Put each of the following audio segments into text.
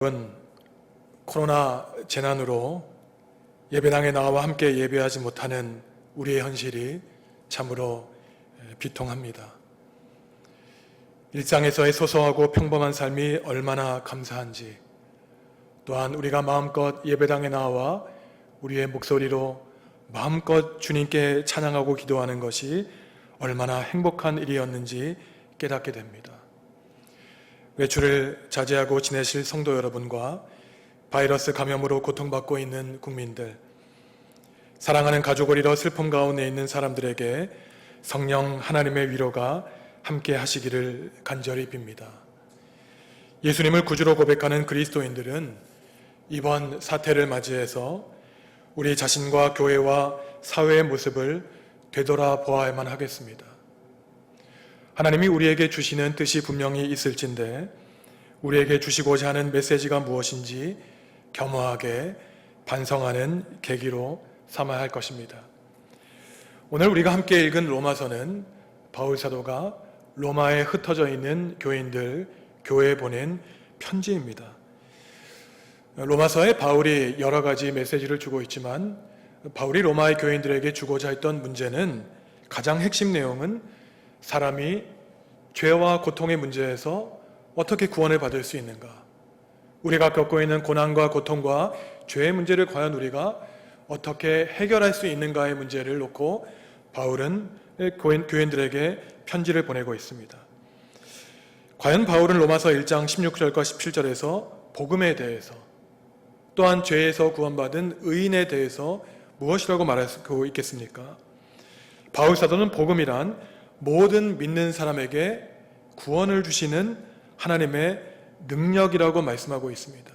여러분, 코로나 재난으로 예배당에 나와 함께 예배하지 못하는 우리의 현실이 참으로 비통합니다. 일상에서의 소소하고 평범한 삶이 얼마나 감사한지, 또한 우리가 마음껏 예배당에 나와 우리의 목소리로 마음껏 주님께 찬양하고 기도하는 것이 얼마나 행복한 일이었는지 깨닫게 됩니다. 외출을 자제하고 지내실 성도 여러분과 바이러스 감염으로 고통받고 있는 국민들, 사랑하는 가족을 잃어 슬픔 가운데 있는 사람들에게 성령 하나님의 위로가 함께 하시기를 간절히 빕니다. 예수님을 구주로 고백하는 그리스도인들은 이번 사태를 맞이해서 우리 자신과 교회와 사회의 모습을 되돌아보아야만 하겠습니다. 하나님이 우리에게 주시는 뜻이 분명히 있을진데 우리에게 주시고자 하는 메시지가 무엇인지 겸허하게 반성하는 계기로 삼아야 할 것입니다. 오늘 우리가 함께 읽은 로마서는 바울 사도가 로마에 흩어져 있는 교인들, 교회에 보낸 편지입니다. 로마서에 바울이 여러 가지 메시지를 주고 있지만 바울이 로마의 교인들에게 주고자 했던 문제는, 가장 핵심 내용은 사람이 죄와 고통의 문제에서 어떻게 구원을 받을 수 있는가, 우리가 겪고 있는 고난과 고통과 죄의 문제를 과연 우리가 어떻게 해결할 수 있는가의 문제를 놓고 바울은 교인들에게 편지를 보내고 있습니다. 과연 바울은 로마서 1장 16절과 17절에서 복음에 대해서, 또한 죄에서 구원받은 의인에 대해서 무엇이라고 말하고 있겠습니까? 바울 사도는 복음이란 모든 믿는 사람에게 구원을 주시는 하나님의 능력이라고 말씀하고 있습니다.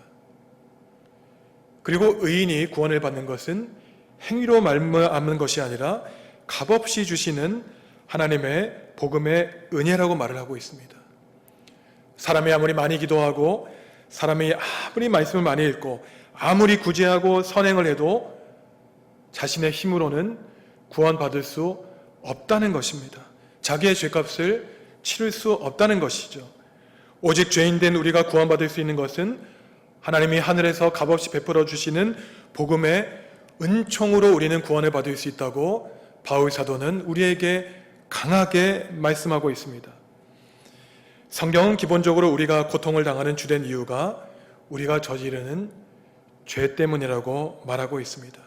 그리고 의인이 구원을 받는 것은 행위로 말미암는 것이 아니라 값없이 주시는 하나님의 복음의 은혜라고 말을 하고 있습니다. 사람이 아무리 많이 기도하고 사람이 아무리 말씀을 많이 읽고 아무리 구제하고 선행을 해도 자신의 힘으로는 구원받을 수 없다는 것입니다. 자기의 죄값을 치를 수 없다는 것이죠. 오직 죄인된 우리가 구원받을 수 있는 것은 하나님이 하늘에서 값없이 베풀어 주시는 복음의 은총으로 우리는 구원을 받을 수 있다고 바울 사도는 우리에게 강하게 말씀하고 있습니다. 성경은 기본적으로 우리가 고통을 당하는 주된 이유가 우리가 저지르는 죄 때문이라고 말하고 있습니다.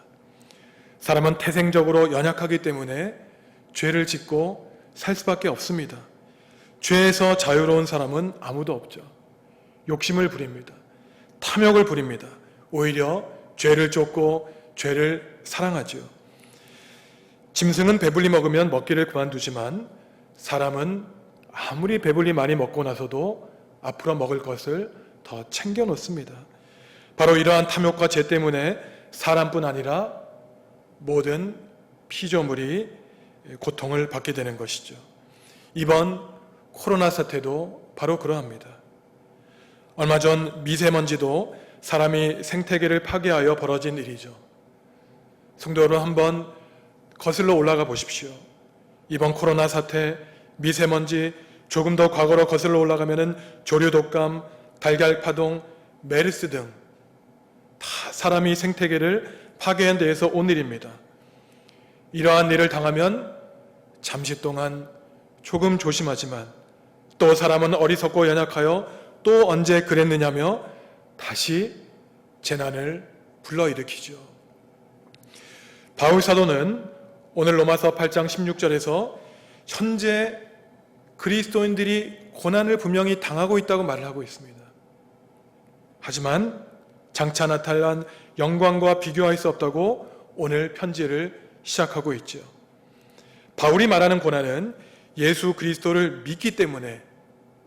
사람은 태생적으로 연약하기 때문에 죄를 짓고 살 수밖에 없습니다. 죄에서 자유로운 사람은 아무도 없죠. 욕심을 부립니다. 탐욕을 부립니다. 오히려 죄를 쫓고 죄를 사랑하죠. 짐승은 배불리 먹으면 먹기를 그만두지만 사람은 아무리 배불리 많이 먹고 나서도 앞으로 먹을 것을 더 챙겨 놓습니다. 바로 이러한 탐욕과 죄 때문에 사람뿐 아니라 모든 피조물이 고통을 받게 되는 것이죠. 이번 코로나 사태도 바로 그러합니다. 얼마 전 미세먼지도 사람이 생태계를 파괴하여 벌어진 일이죠. 성도 여러분, 한번 거슬러 올라가 보십시오. 이번 코로나 사태, 미세먼지, 조금 더 과거로 거슬러 올라가면은 조류독감, 달걀파동, 메르스 등 다 사람이 생태계를 파괴한 데에서 온 일입니다. 이러한 일을 당하면 잠시 동안 조금 조심하지만 또 사람은 어리석고 연약하여 또 언제 그랬느냐며 다시 재난을 불러일으키죠. 바울 사도는 오늘 로마서 8장 16절에서 현재 그리스도인들이 고난을 분명히 당하고 있다고 말을 하고 있습니다. 하지만 장차 나타난 영광과 비교할 수 없다고 오늘 편지를 시작하고 있죠. 바울이 말하는 고난은 예수 그리스도를 믿기 때문에,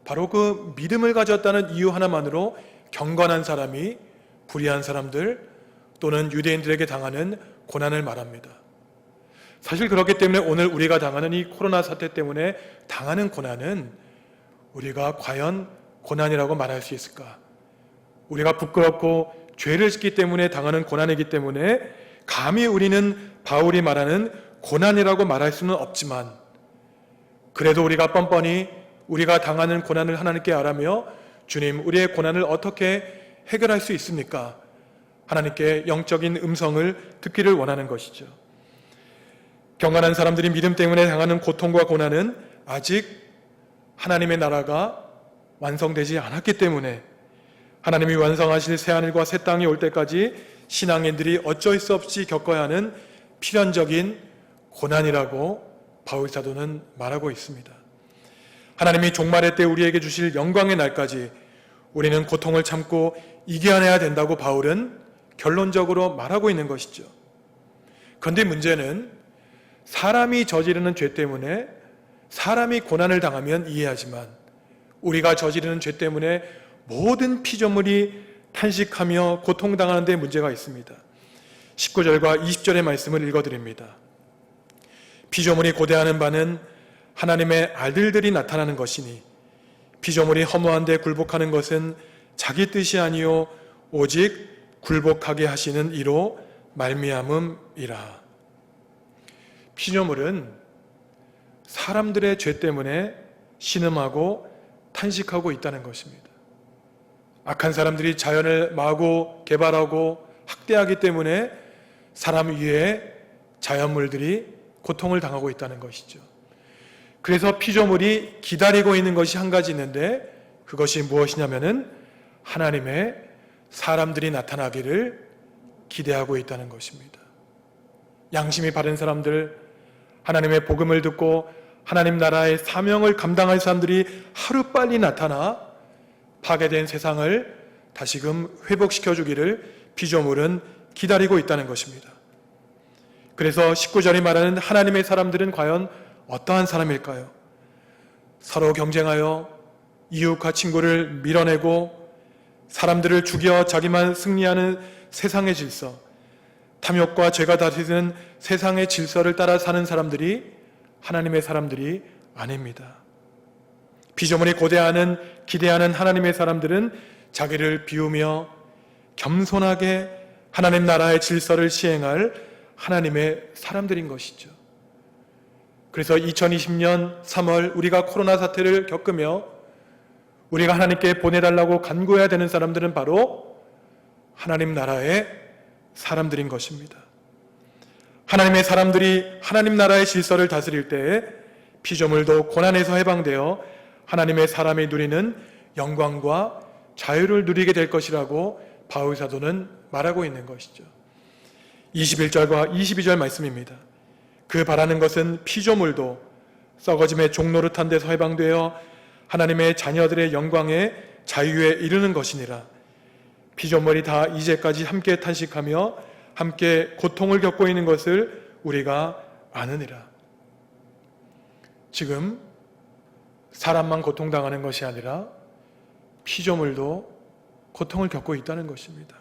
바로 그 믿음을 가졌다는 이유 하나만으로 경건한 사람이 불의한 사람들 또는 유대인들에게 당하는 고난을 말합니다. 사실 그렇기 때문에 오늘 우리가 당하는 이 코로나 사태 때문에 당하는 고난은 우리가 과연 고난이라고 말할 수 있을까? 우리가 부끄럽고 죄를 짓기 때문에 당하는 고난이기 때문에 감히 우리는 바울이 말하는 고난이라고 말할 수는 없지만, 그래도 우리가 뻔뻔히 우리가 당하는 고난을 하나님께 아뢰며 주님, 우리의 고난을 어떻게 해결할 수 있습니까? 하나님께 영적인 음성을 듣기를 원하는 것이죠. 경건한 사람들이 믿음 때문에 당하는 고통과 고난은 아직 하나님의 나라가 완성되지 않았기 때문에 하나님이 완성하실 새하늘과 새 땅이 올 때까지 신앙인들이 어쩔 수 없이 겪어야 하는 필연적인 고난이라고 바울 사도는 말하고 있습니다. 하나님이 종말의 때 우리에게 주실 영광의 날까지 우리는 고통을 참고 이겨내야 된다고 바울은 결론적으로 말하고 있는 것이죠. 그런데 문제는 사람이 저지르는 죄 때문에 사람이 고난을 당하면 이해하지만 우리가 저지르는 죄 때문에 모든 피조물이 탄식하며 고통당하는 데 문제가 있습니다. 19절과 20절의 말씀을 읽어드립니다. 피조물이 고대하는 바는 하나님의 아들들이 나타나는 것이니 피조물이 허무한 데 굴복하는 것은 자기 뜻이 아니요 오직 굴복하게 하시는 이로 말미암음이라. 피조물은 사람들의 죄 때문에 신음하고 탄식하고 있다는 것입니다. 악한 사람들이 자연을 마구 개발하고 학대하기 때문에 사람 위에 자연물들이 고통을 당하고 있다는 것이죠. 그래서 피조물이 기다리고 있는 것이 한 가지 있는데 그것이 무엇이냐면은 하나님의 사람들이 나타나기를 기대하고 있다는 것입니다. 양심이 바른 사람들, 하나님의 복음을 듣고 하나님 나라의 사명을 감당할 사람들이 하루빨리 나타나 파괴된 세상을 다시금 회복시켜 주기를 피조물은 기다리고 있다는 것입니다. 그래서 19절이 말하는 하나님의 사람들은 과연 어떠한 사람일까요? 서로 경쟁하여 이웃과 친구를 밀어내고 사람들을 죽여 자기만 승리하는 세상의 질서, 탐욕과 죄가 다스리는 세상의 질서를 따라 사는 사람들이 하나님의 사람들이 아닙니다. 피조물이 고대하는 기대하는 하나님의 사람들은 자기를 비우며 겸손하게 하나님 나라의 질서를 시행할 하나님의 사람들인 것이죠. 그래서 2020년 3월 우리가 코로나 사태를 겪으며 우리가 하나님께 보내달라고 간구해야 되는 사람들은 바로 하나님 나라의 사람들인 것입니다. 하나님의 사람들이 하나님 나라의 질서를 다스릴 때에 피조물도 고난에서 해방되어 하나님의 사람이 누리는 영광과 자유를 누리게 될 것이라고 바울 사도는 말하고 있는 것이죠. 21절과 22절 말씀입니다. 그 바라는 것은 피조물도 썩어짐의 종노릇한 데서 해방되어 하나님의 자녀들의 영광에 자유에 이르는 것이니라. 피조물이 다 이제까지 함께 탄식하며 함께 고통을 겪고 있는 것을 우리가 아느니라. 지금 사람만 고통당하는 것이 아니라 피조물도 고통을 겪고 있다는 것입니다.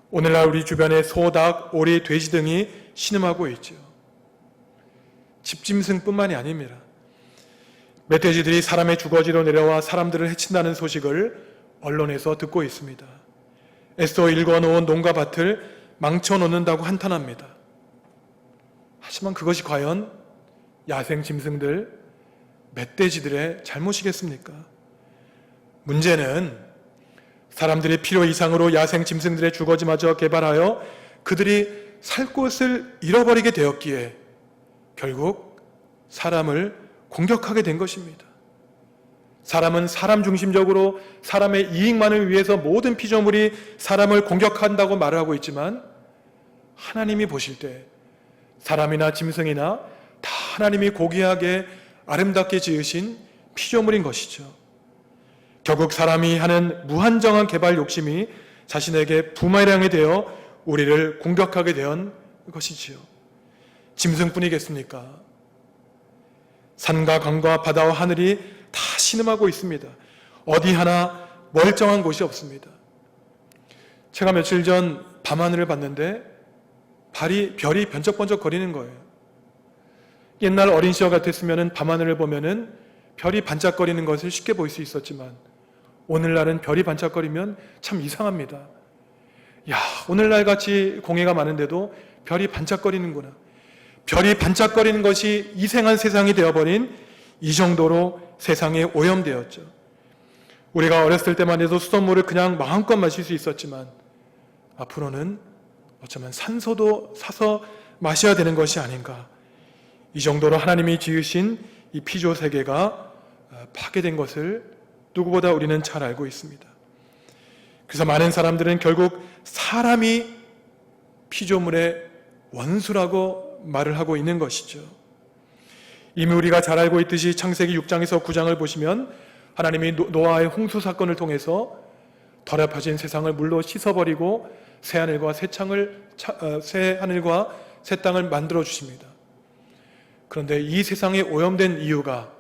오늘날 우리 주변에 소, 닭, 오리, 돼지 등이 신음하고 있죠. 집짐승뿐만이 아닙니다. 멧돼지들이 사람의 주거지로 내려와 사람들을 해친다는 소식을 언론에서 듣고 있습니다. 애써 일궈놓은 농가 밭을 망쳐놓는다고 한탄합니다. 하지만 그것이 과연 야생 짐승들, 멧돼지들의 잘못이겠습니까? 문제는 사람들이 필요 이상으로 야생 짐승들의 주거지마저 개발하여 그들이 살 곳을 잃어버리게 되었기에 결국 사람을 공격하게 된 것입니다. 사람은 사람 중심적으로 사람의 이익만을 위해서 모든 피조물이 사람을 공격한다고 말을 하고 있지만 하나님이 보실 때 사람이나 짐승이나 다 하나님이 고귀하게 아름답게 지으신 피조물인 것이죠. 결국 사람이 하는 무한정한 개발 욕심이 자신에게 부메랑이 되어 우리를 공격하게 된 것이지요. 짐승뿐이겠습니까? 산과 강과 바다와 하늘이 다 신음하고 있습니다. 어디 하나 멀쩡한 곳이 없습니다. 제가 며칠 전 밤하늘을 봤는데 별이 번쩍번쩍 거리는 거예요. 옛날 어린 시절 같았으면 밤하늘을 보면은 별이 반짝거리는 것을 쉽게 볼 수 있었지만 오늘날은 별이 반짝거리면 참 이상합니다. 야, 오늘날 같이 공해가 많은데도 별이 반짝거리는구나. 별이 반짝거리는 것이 이생한 세상이 되어버린 이 정도로 세상에 오염되었죠. 우리가 어렸을 때만 해도 수돗물을 그냥 마음껏 마실 수 있었지만 앞으로는 어쩌면 산소도 사서 마셔야 되는 것이 아닌가. 이 정도로 하나님이 지으신 이 피조 세계가 파괴된 것을 누구보다 우리는 잘 알고 있습니다. 그래서 많은 사람들은 결국 사람이 피조물의 원수라고 말을 하고 있는 것이죠. 이미 우리가 잘 알고 있듯이 창세기 6장에서 9장을 보시면 하나님이 노아의 홍수 사건을 통해서 더럽혀진 세상을 물로 씻어버리고 새 하늘과 새 땅을 만들어 주십니다. 그런데 이 세상에 오염된 이유가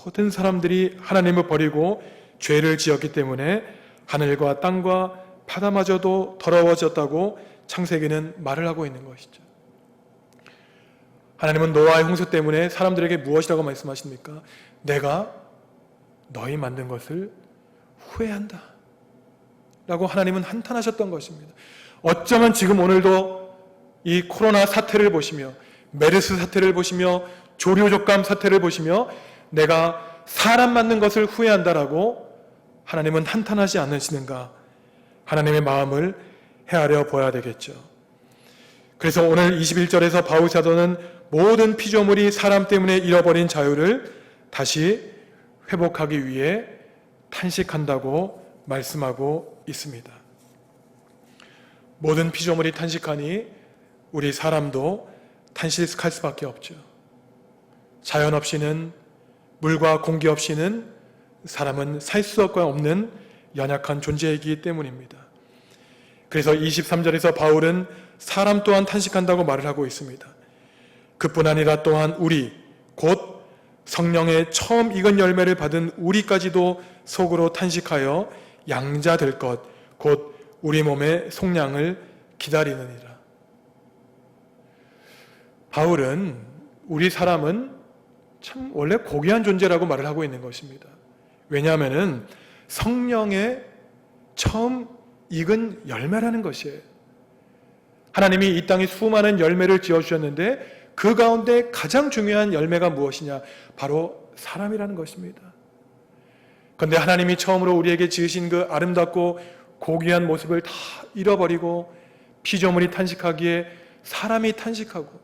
모든 사람들이 하나님을 버리고 죄를 지었기 때문에 하늘과 땅과 바다마저도 더러워졌다고 창세기는 말을 하고 있는 것이죠. 하나님은 노아의 홍수 때문에 사람들에게 무엇이라고 말씀하십니까? 내가 너희 만든 것을 후회한다 라고 하나님은 한탄하셨던 것입니다. 어쩌면 지금 오늘도 이 코로나 사태를 보시며 메르스 사태를 보시며 조류족감 사태를 보시며 내가 사람 만든 것을 후회한다라고 하나님은 한탄하지 않으시는가? 하나님의 마음을 헤아려 보아야 되겠죠. 그래서 오늘 21절에서 바울 사도는 모든 피조물이 사람 때문에 잃어버린 자유를 다시 회복하기 위해 탄식한다고 말씀하고 있습니다. 모든 피조물이 탄식하니 우리 사람도 탄식할 수밖에 없죠. 자연 없이는, 물과 공기 없이는 사람은 살 수 없는 연약한 존재이기 때문입니다. 그래서 23절에서 바울은 사람 또한 탄식한다고 말을 하고 있습니다. 그뿐 아니라 또한 우리, 곧 성령의 처음 익은 열매를 받은 우리까지도 속으로 탄식하여 양자 될 것, 곧 우리 몸의 속량을 기다리느니라. 바울은 우리 사람은 참 원래 고귀한 존재라고 말을 하고 있는 것입니다. 왜냐하면 성령의 처음 익은 열매라는 것이에요. 하나님이 이 땅에 수많은 열매를 지어주셨는데 그 가운데 가장 중요한 열매가 무엇이냐? 바로 사람이라는 것입니다. 그런데 하나님이 처음으로 우리에게 지으신 그 아름답고 고귀한 모습을 다 잃어버리고 피조물이 탄식하기에 사람이 탄식하고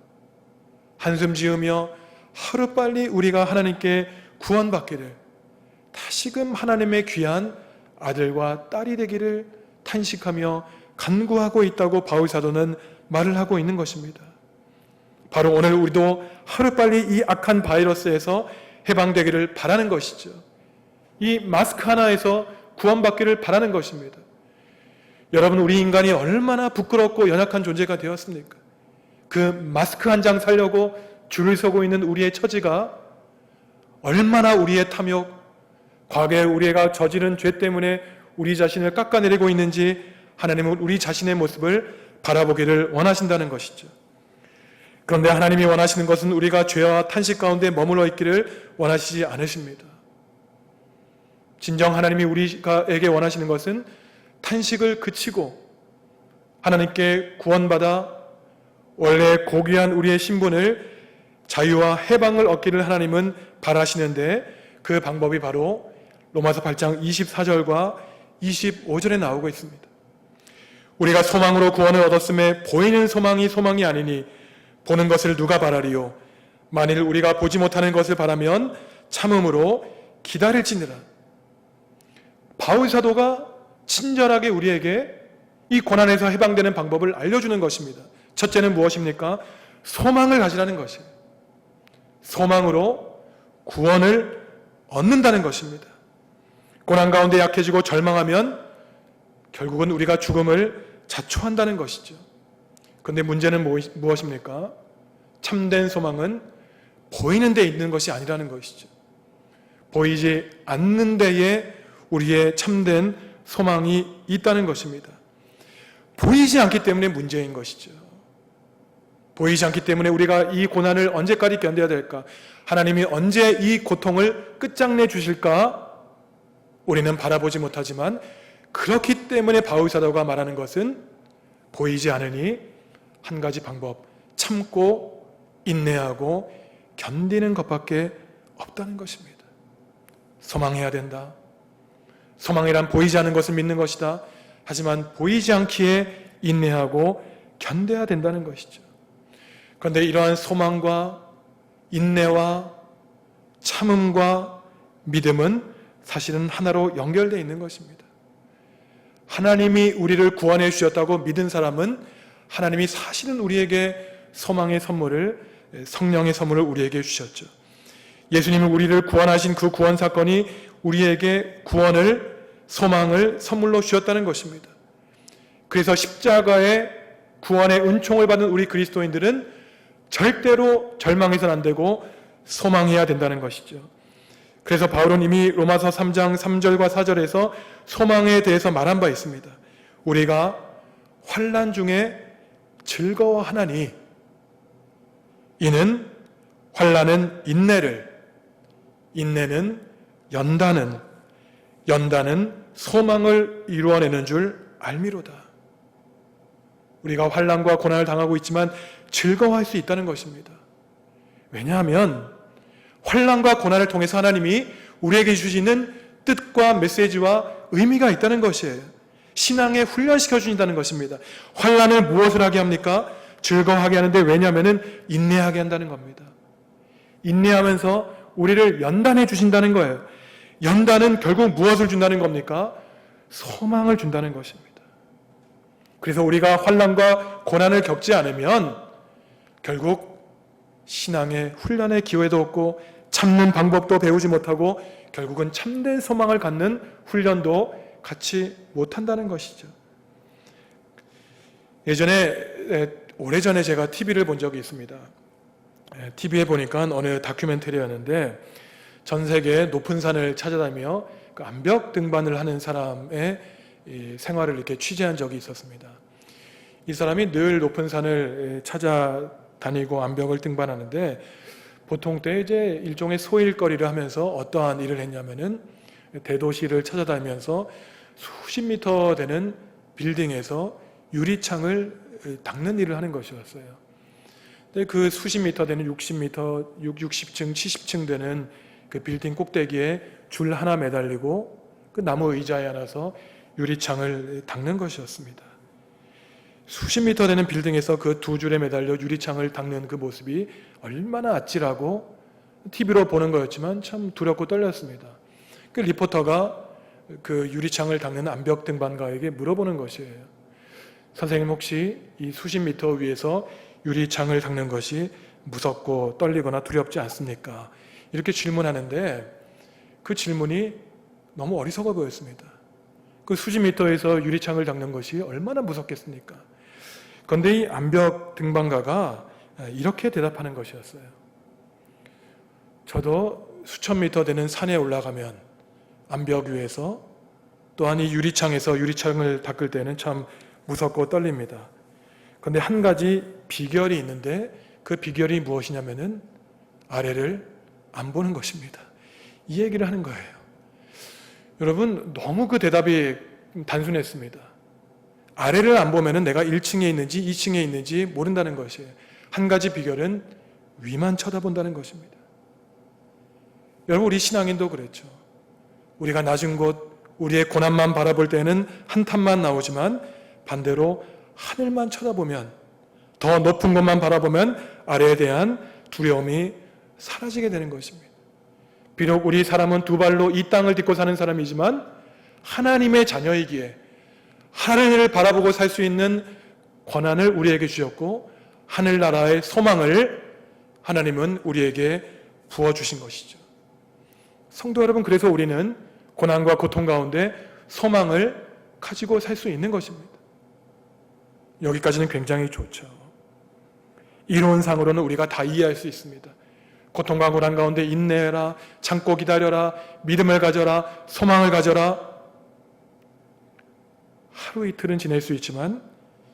한숨 지으며 하루빨리 우리가 하나님께 구원받기를, 다시금 하나님의 귀한 아들과 딸이 되기를 탄식하며 간구하고 있다고 바울 사도는 말을 하고 있는 것입니다. 바로 오늘 우리도 하루빨리 이 악한 바이러스에서 해방되기를 바라는 것이죠. 이 마스크 하나에서 구원받기를 바라는 것입니다. 여러분, 우리 인간이 얼마나 부끄럽고 연약한 존재가 되었습니까? 그 마스크 한 장 사려고 줄을 서고 있는 우리의 처지가 얼마나 우리의 탐욕, 과거에 우리가 저지른 죄 때문에 우리 자신을 깎아내리고 있는지 하나님은 우리 자신의 모습을 바라보기를 원하신다는 것이죠. 그런데 하나님이 원하시는 것은 우리가 죄와 탄식 가운데 머물러 있기를 원하시지 않으십니다. 진정 하나님이 우리에게 원하시는 것은 탄식을 그치고 하나님께 구원받아 원래 고귀한 우리의 신분을, 자유와 해방을 얻기를 하나님은 바라시는데 그 방법이 바로 로마서 8장 24절과 25절에 나오고 있습니다. 우리가 소망으로 구원을 얻었음에 보이는 소망이 소망이 아니니 보는 것을 누가 바라리요? 만일 우리가 보지 못하는 것을 바라면 참음으로 기다릴지니라. 바울 사도가 친절하게 우리에게 이 고난에서 해방되는 방법을 알려주는 것입니다. 첫째는 무엇입니까? 소망을 가지라는 것이에요. 소망으로 구원을 얻는다는 것입니다. 고난 가운데 약해지고 절망하면 결국은 우리가 죽음을 자초한다는 것이죠. 그런데 문제는 무엇입니까? 참된 소망은 보이는 데 있는 것이 아니라는 것이죠. 보이지 않는 데에 우리의 참된 소망이 있다는 것입니다. 보이지 않기 때문에 문제인 것이죠. 보이지 않기 때문에 우리가 이 고난을 언제까지 견뎌야 될까? 하나님이 언제 이 고통을 끝장내 주실까? 우리는 바라보지 못하지만 그렇기 때문에 바울 사도가 말하는 것은 보이지 않으니 한 가지 방법, 참고 인내하고 견디는 것밖에 없다는 것입니다. 소망해야 된다. 소망이란 보이지 않는 것을 믿는 것이다. 하지만 보이지 않기에 인내하고 견뎌야 된다는 것이죠. 그런데 이러한 소망과 인내와 참음과 믿음은 사실은 하나로 연결되어 있는 것입니다. 하나님이 우리를 구원해 주셨다고 믿은 사람은 하나님이 사실은 우리에게 소망의 선물을, 성령의 선물을 우리에게 주셨죠. 예수님은 우리를 구원하신 그 구원 사건이 우리에게 구원을, 소망을 선물로 주셨다는 것입니다. 그래서 십자가의 구원의 은총을 받은 우리 그리스도인들은 절대로 절망해서는 안 되고 소망해야 된다는 것이죠. 그래서 바울은 이미 로마서 3장 3절과 4절에서 소망에 대해서 말한 바 있습니다. 우리가 환난 중에 즐거워하나니 이는 환난은 인내를, 인내는 연단은, 연단은 소망을 이루어내는 줄 알미로다. 우리가 환난과 고난을 당하고 있지만 즐거워할 수 있다는 것입니다. 왜냐하면 환난과 고난을 통해서 하나님이 우리에게 주시는 뜻과 메시지와 의미가 있다는 것이에요. 신앙에 훈련시켜 주신다는 것입니다. 환난을 무엇을 하게 합니까? 즐거워하게 하는데, 왜냐하면 인내하게 한다는 겁니다. 인내하면서 우리를 연단해 주신다는 거예요. 연단은 결국 무엇을 준다는 겁니까? 소망을 준다는 것입니다. 그래서 우리가 환난과 고난을 겪지 않으면 결국 신앙의 훈련의 기회도 없고 참는 방법도 배우지 못하고 결국은 참된 소망을 갖는 훈련도 갖지 못한다는 것이죠. 오래전에 제가 TV를 본 적이 있습니다. TV에 보니까 어느 다큐멘터리였는데 전 세계의 높은 산을 찾아다니며 그 암벽 등반을 하는 사람의 생활을 이렇게 취재한 적이 있었습니다. 이 사람이 늘 높은 산을 찾아다니고 암벽을 등반하는데 보통 때 이제 일종의 소일거리를 하면서 어떠한 일을 했냐면은 대도시를 찾아다니면서 수십 미터 되는 빌딩에서 유리창을 닦는 일을 하는 것이었어요. 근데 그 수십 미터 되는 60미터, 60층, 70층 되는 그 빌딩 꼭대기에 줄 하나 매달리고 그 나무 의자에 앉아서 유리창을 닦는 것이었습니다. 수십 미터 되는 빌딩에서 그 두 줄에 매달려 유리창을 닦는 그 모습이 얼마나 아찔하고 TV로 보는 거였지만 참 두렵고 떨렸습니다. 그 리포터가 그 유리창을 닦는 암벽 등반가에게 물어보는 것이에요. 선생님, 혹시 이 수십 미터 위에서 유리창을 닦는 것이 무섭고 떨리거나 두렵지 않습니까? 이렇게 질문하는데 그 질문이 너무 어리석어 보였습니다. 그 수십 미터에서 유리창을 닦는 것이 얼마나 무섭겠습니까? 그런데 이 암벽 등반가가 이렇게 대답하는 것이었어요. 저도 수천 미터 되는 산에 올라가면 암벽 위에서 또한 이 유리창에서 유리창을 닦을 때는 참 무섭고 떨립니다. 그런데 한 가지 비결이 있는데 그 비결이 무엇이냐면은 아래를 안 보는 것입니다. 이 얘기를 하는 거예요. 여러분, 너무 그 대답이 단순했습니다. 아래를 안 보면은 내가 1층에 있는지 2층에 있는지 모른다는 것이에요. 한 가지 비결은 위만 쳐다본다는 것입니다. 여러분, 우리 신앙인도 그랬죠. 우리가 낮은 곳, 우리의 고난만 바라볼 때는 한탄만 나오지만 반대로 하늘만 쳐다보면, 더 높은 곳만 바라보면 아래에 대한 두려움이 사라지게 되는 것입니다. 비록 우리 사람은 두 발로 이 땅을 딛고 사는 사람이지만 하나님의 자녀이기에 하늘을 바라보고 살 수 있는 권한을 우리에게 주셨고 하늘나라의 소망을 하나님은 우리에게 부어주신 것이죠. 성도 여러분, 그래서 우리는 고난과 고통 가운데 소망을 가지고 살 수 있는 것입니다. 여기까지는 굉장히 좋죠. 이론상으로는 우리가 다 이해할 수 있습니다. 고통과 고난 가운데 인내해라, 참고 기다려라, 믿음을 가져라, 소망을 가져라. 하루 이틀은 지낼 수 있지만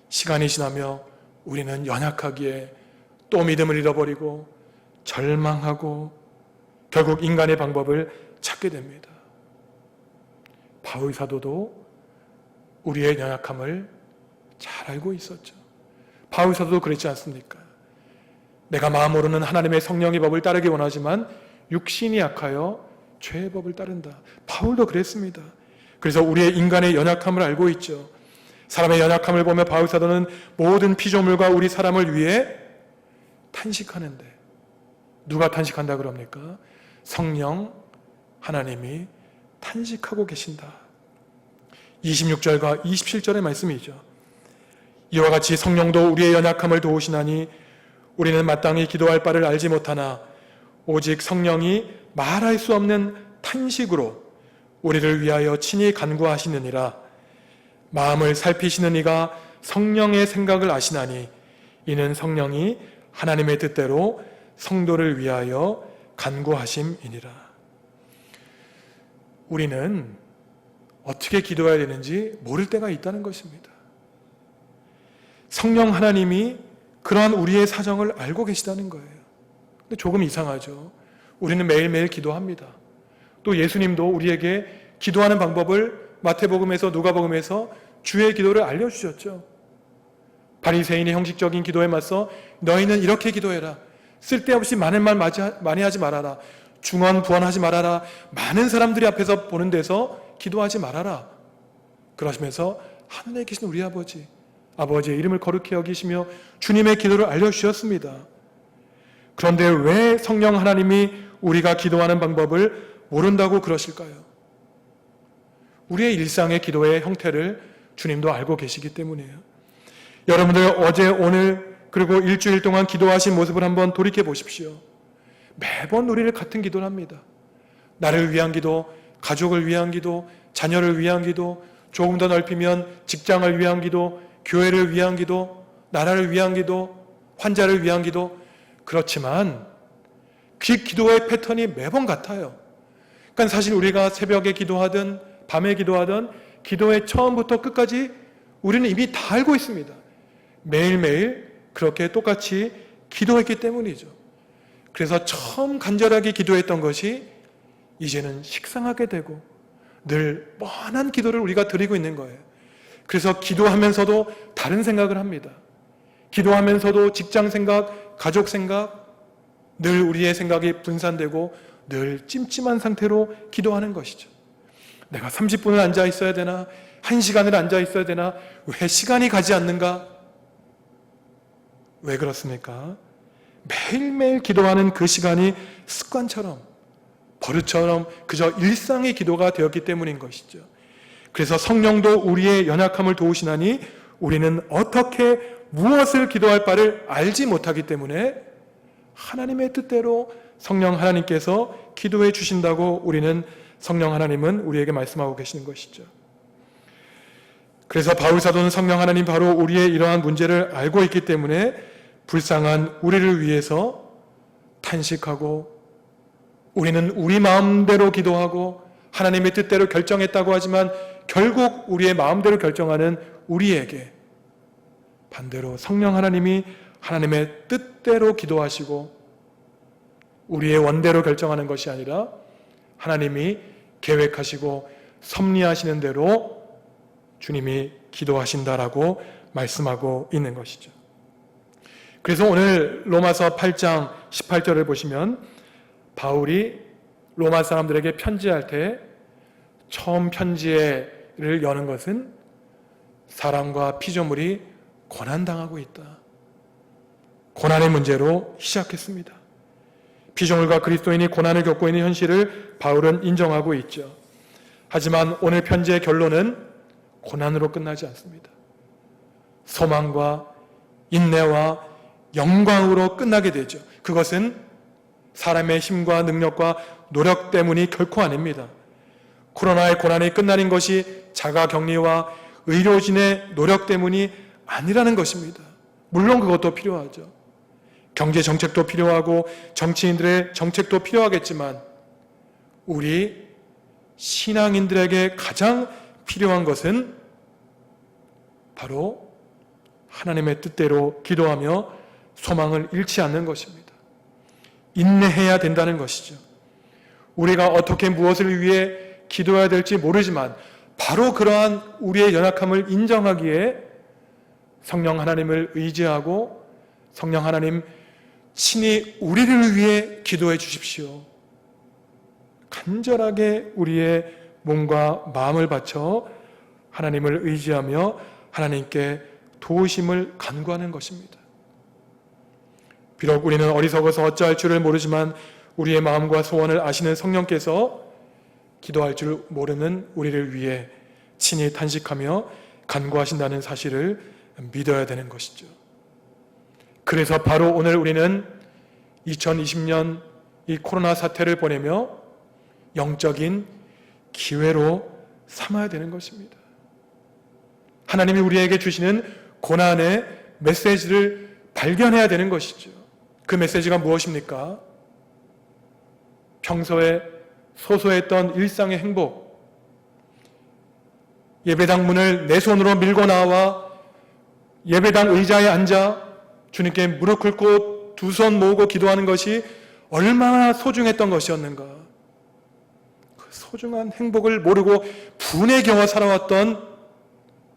시간이 지나며 우리는 연약하기에 또 믿음을 잃어버리고 절망하고 결국 인간의 방법을 찾게 됩니다. 바울 사도도 우리의 연약함을 잘 알고 있었죠. 바울 사도도 그랬지 않습니까? 내가 마음으로는 하나님의 성령의 법을 따르기 원하지만 육신이 약하여 죄의 법을 따른다. 바울도 그랬습니다. 그래서 우리의 인간의 연약함을 알고 있죠. 사람의 연약함을 보며 바울 사도는 모든 피조물과 우리 사람을 위해 탄식하는데, 누가 탄식한다 그럽니까? 성령 하나님이 탄식하고 계신다. 26절과 27절의 말씀이죠. 이와 같이 성령도 우리의 연약함을 도우시나니 우리는 마땅히 기도할 바를 알지 못하나 오직 성령이 말할 수 없는 탄식으로 우리를 위하여 친히 간구하시느니라. 마음을 살피시는 이가 성령의 생각을 아시나니 이는 성령이 하나님의 뜻대로 성도를 위하여 간구하심이니라. 우리는 어떻게 기도해야 되는지 모를 때가 있다는 것입니다. 성령 하나님이 그러한 우리의 사정을 알고 계시다는 거예요. 근데 조금 이상하죠. 우리는 매일매일 기도합니다. 또 예수님도 우리에게 기도하는 방법을 마태복음에서 누가복음에서 주의 기도를 알려주셨죠. 바리새인의 형식적인 기도에 맞서 너희는 이렇게 기도해라. 쓸데없이 많은 말 많이 하지 말아라. 중언부언하지 말아라. 많은 사람들이 앞에서 보는 데서 기도하지 말아라. 그러시면서 하늘에 계신 우리 아버지의 이름을 거룩히 여기시며 주님의 기도를 알려주셨습니다. 그런데 왜 성령 하나님이 우리가 기도하는 방법을 모른다고 그러실까요? 우리의 일상의 기도의 형태를 주님도 알고 계시기 때문이에요. 여러분들 어제 오늘 그리고 일주일 동안 기도하신 모습을 한번 돌이켜 보십시오. 매번 우리를 같은 기도를 합니다. 나를 위한 기도, 가족을 위한 기도, 자녀를 위한 기도, 조금 더 넓히면 직장을 위한 기도, 교회를 위한 기도, 나라를 위한 기도, 환자를 위한 기도. 그렇지만 그 기도의 패턴이 매번 같아요. 그러니까 사실 우리가 새벽에 기도하든 밤에 기도하든 기도의 처음부터 끝까지 우리는 이미 다 알고 있습니다. 매일매일 그렇게 똑같이 기도했기 때문이죠. 그래서 처음 간절하게 기도했던 것이 이제는 식상하게 되고 늘 뻔한 기도를 우리가 드리고 있는 거예요. 그래서 기도하면서도 다른 생각을 합니다. 기도하면서도 직장 생각, 가족 생각, 늘 우리의 생각이 분산되고 늘 찜찜한 상태로 기도하는 것이죠. 내가 30분을 앉아 있어야 되나? 1시간을 앉아 있어야 되나? 왜 시간이 가지 않는가? 왜 그렇습니까? 매일매일 기도하는 그 시간이 습관처럼, 버릇처럼 그저 일상의 기도가 되었기 때문인 것이죠. 그래서 성령도 우리의 연약함을 도우시나니 우리는 어떻게 무엇을 기도할 바를 알지 못하기 때문에 하나님의 뜻대로 성령 하나님께서 기도해 주신다고 우리는 성령 하나님은 우리에게 말씀하고 계시는 것이죠. 그래서 바울 사도는 성령 하나님 바로 우리의 이러한 문제를 알고 있기 때문에 불쌍한 우리를 위해서 탄식하고 우리는 우리 마음대로 기도하고 하나님의 뜻대로 결정했다고 하지만 결국 우리의 마음대로 결정하는 우리에게 반대로 성령 하나님이 하나님의 뜻대로 기도하시고 우리의 원대로 결정하는 것이 아니라 하나님이 계획하시고 섭리하시는 대로 주님이 기도하신다라고 말씀하고 있는 것이죠. 그래서 오늘 로마서 8장 18절을 보시면 바울이 로마 사람들에게 편지할 때 처음 편지를 여는 것은 사람과 피조물이 고난당하고 있다. 고난의 문제로 시작했습니다. 피조물과 그리스도인이 고난을 겪고 있는 현실을 바울은 인정하고 있죠. 하지만 오늘 편지의 결론은 고난으로 끝나지 않습니다. 소망과 인내와 영광으로 끝나게 되죠. 그것은 사람의 힘과 능력과 노력 때문이 결코 아닙니다. 코로나의 고난이 끝나는 것이 자가격리와 의료진의 노력 때문이 아니라는 것입니다. 물론 그것도 필요하죠. 경제 정책도 필요하고 정치인들의 정책도 필요하겠지만 우리 신앙인들에게 가장 필요한 것은 바로 하나님의 뜻대로 기도하며 소망을 잃지 않는 것입니다. 인내해야 된다는 것이죠. 우리가 어떻게 무엇을 위해 기도해야 될지 모르지만 바로 그러한 우리의 연약함을 인정하기에 성령 하나님을 의지하고 성령 하나님 친히 우리를 위해 기도해 주십시오. 간절하게 우리의 몸과 마음을 바쳐 하나님을 의지하며 하나님께 도우심을 간구하는 것입니다. 비록 우리는 어리석어서 어찌할 줄을 모르지만 우리의 마음과 소원을 아시는 성령께서 기도할 줄 모르는 우리를 위해 친히 탄식하며 간구하신다는 사실을 믿어야 되는 것이죠. 그래서 바로 오늘 우리는 2020년 이 코로나 사태를 보내며 영적인 기회로 삼아야 되는 것입니다. 하나님이 우리에게 주시는 고난의 메시지를 발견해야 되는 것이죠. 그 메시지가 무엇입니까? 평소에 소소했던 일상의 행복, 예배당 문을 내 손으로 밀고 나와 예배당 의자에 앉아 주님께 무릎 꿇고 두 손 모으고 기도하는 것이 얼마나 소중했던 것이었는가. 그 소중한 행복을 모르고 분에 겨워 살아왔던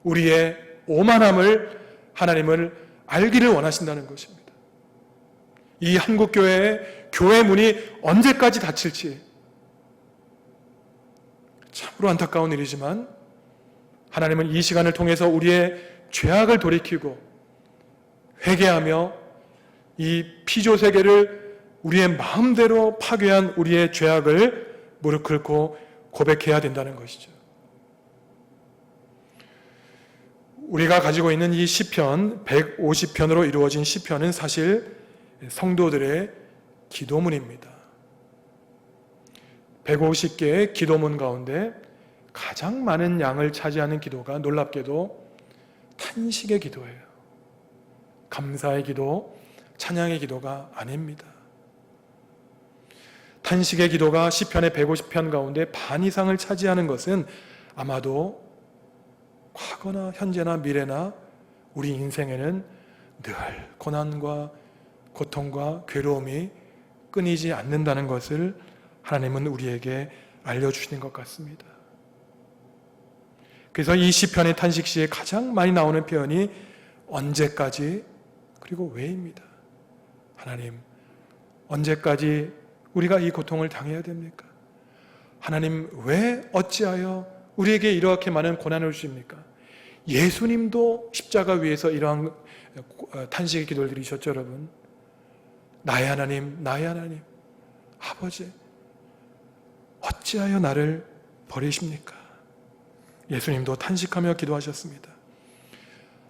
우리의 오만함을 하나님을 알기를 원하신다는 것입니다. 이 한국교회의 교회 문이 언제까지 닫힐지 참으로 안타까운 일이지만 하나님은 이 시간을 통해서 우리의 죄악을 돌이키고 회개하며 이 피조 세계를 우리의 마음대로 파괴한 우리의 죄악을 무릎 꿇고 고백해야 된다는 것이죠. 우리가 가지고 있는 이 시편 150편으로 이루어진 시편은 사실 성도들의 기도문입니다. 150개의 기도문 가운데 가장 많은 양을 차지하는 기도가 놀랍게도 탄식의 기도예요. 감사의 기도, 찬양의 기도가 아닙니다. 탄식의 기도가 시편의 150편 가운데 반 이상을 차지하는 것은 아마도 과거나 현재나 미래나 우리 인생에는 늘 고난과 고통과 괴로움이 끊이지 않는다는 것을 하나님은 우리에게 알려주시는 것 같습니다. 그래서 이 시편의 탄식 시에 가장 많이 나오는 표현이 언제까지 그리고 왜입니다. 하나님, 언제까지 우리가 이 고통을 당해야 됩니까? 하나님, 왜 어찌하여 우리에게 이렇게 많은 고난을 주십니까? 예수님도 십자가 위에서 이러한 탄식의 기도를 드리셨죠, 여러분. 나의 하나님, 나의 하나님, 아버지, 어찌하여 나를 버리십니까? 예수님도 탄식하며 기도하셨습니다.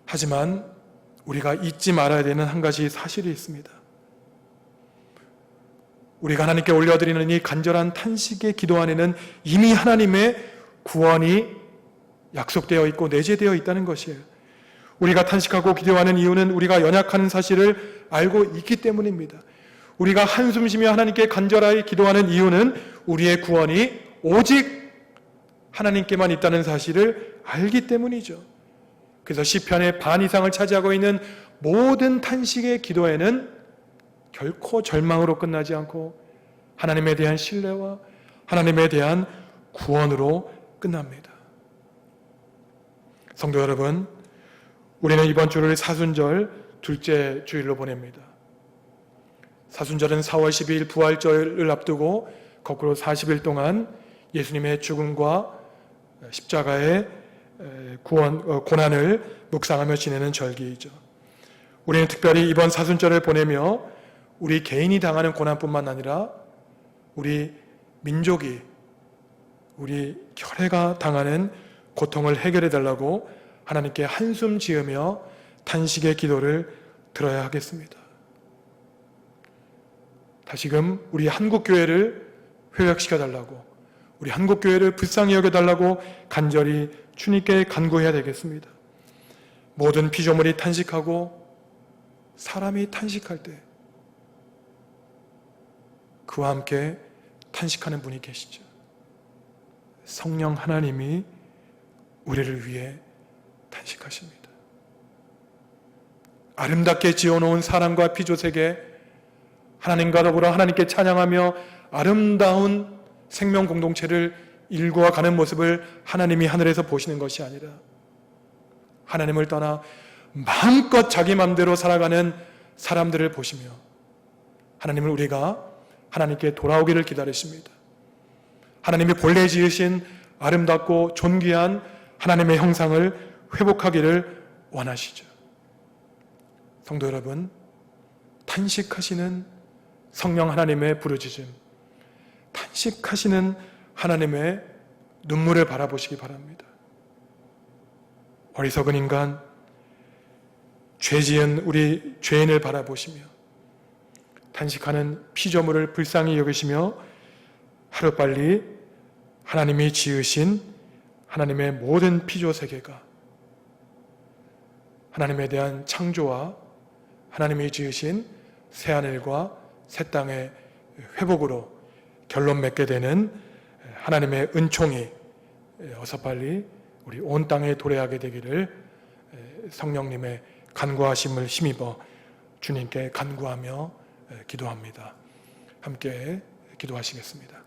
하지만 우리가 잊지 말아야 되는 한 가지 사실이 있습니다. 우리가 하나님께 올려드리는 이 간절한 탄식의 기도 안에는 이미 하나님의 구원이 약속되어 있고 내재되어 있다는 것이에요. 우리가 탄식하고 기도하는 이유는 우리가 연약한 사실을 알고 있기 때문입니다. 우리가 한숨 쉬며 하나님께 간절하게 기도하는 이유는 우리의 구원이 오직 하나님께만 있다는 사실을 알기 때문이죠. 그래서 시편의 반 이상을 차지하고 있는 모든 탄식의 기도에는 결코 절망으로 끝나지 않고 하나님에 대한 신뢰와 하나님에 대한 구원으로 끝납니다. 성도 여러분, 우리는 이번 주를 사순절 둘째 주일로 보냅니다. 사순절은 4월 12일 부활절을 앞두고 거꾸로 40일 동안 예수님의 죽음과 십자가의 고난을 묵상하며 지내는 절기이죠. 우리는 특별히 이번 사순절을 보내며 우리 개인이 당하는 고난뿐만 아니라 우리 민족이, 우리 교회가 당하는 고통을 해결해 달라고 하나님께 한숨 지으며 탄식의 기도를 들어야 하겠습니다. 다시금 우리 한국교회를 회복시켜 달라고, 우리 한국교회를 불쌍히 여겨 달라고 간절히 주님께 간구해야 되겠습니다. 모든 피조물이 탄식하고 사람이 탄식할 때 그와 함께 탄식하는 분이 계시죠. 성령 하나님이 우리를 위해 탄식하십니다. 아름답게 지어놓은 사람과 피조세계, 하나님과 더불어 하나님께 찬양하며 아름다운 생명 공동체를 일구어 가는 모습을 하나님이 하늘에서 보시는 것이 아니라 하나님을 떠나 마음껏 자기 마음대로 살아가는 사람들을 보시며 하나님을 우리가 하나님께 돌아오기를 기다리십니다. 하나님이 본래 지으신 아름답고 존귀한 하나님의 형상을 회복하기를 원하시죠. 성도 여러분, 탄식하시는 성령 하나님의 부르짖음, 탄식하시는 하나님의 눈물을 바라보시기 바랍니다. 어리석은 인간, 죄지은 우리 죄인을 바라보시며 탄식하는 피조물을 불쌍히 여기시며 하루빨리 하나님이 지으신 하나님의 모든 피조 세계가 하나님에 대한 창조와 하나님이 지으신 새하늘과 새 땅의 회복으로 결론 맺게 되는 하나님의 은총이 어서 빨리 우리 온 땅에 도래하게 되기를 성령님의 간구하심을 힘입어 주님께 간구하며 기도합니다. 함께 기도하시겠습니다.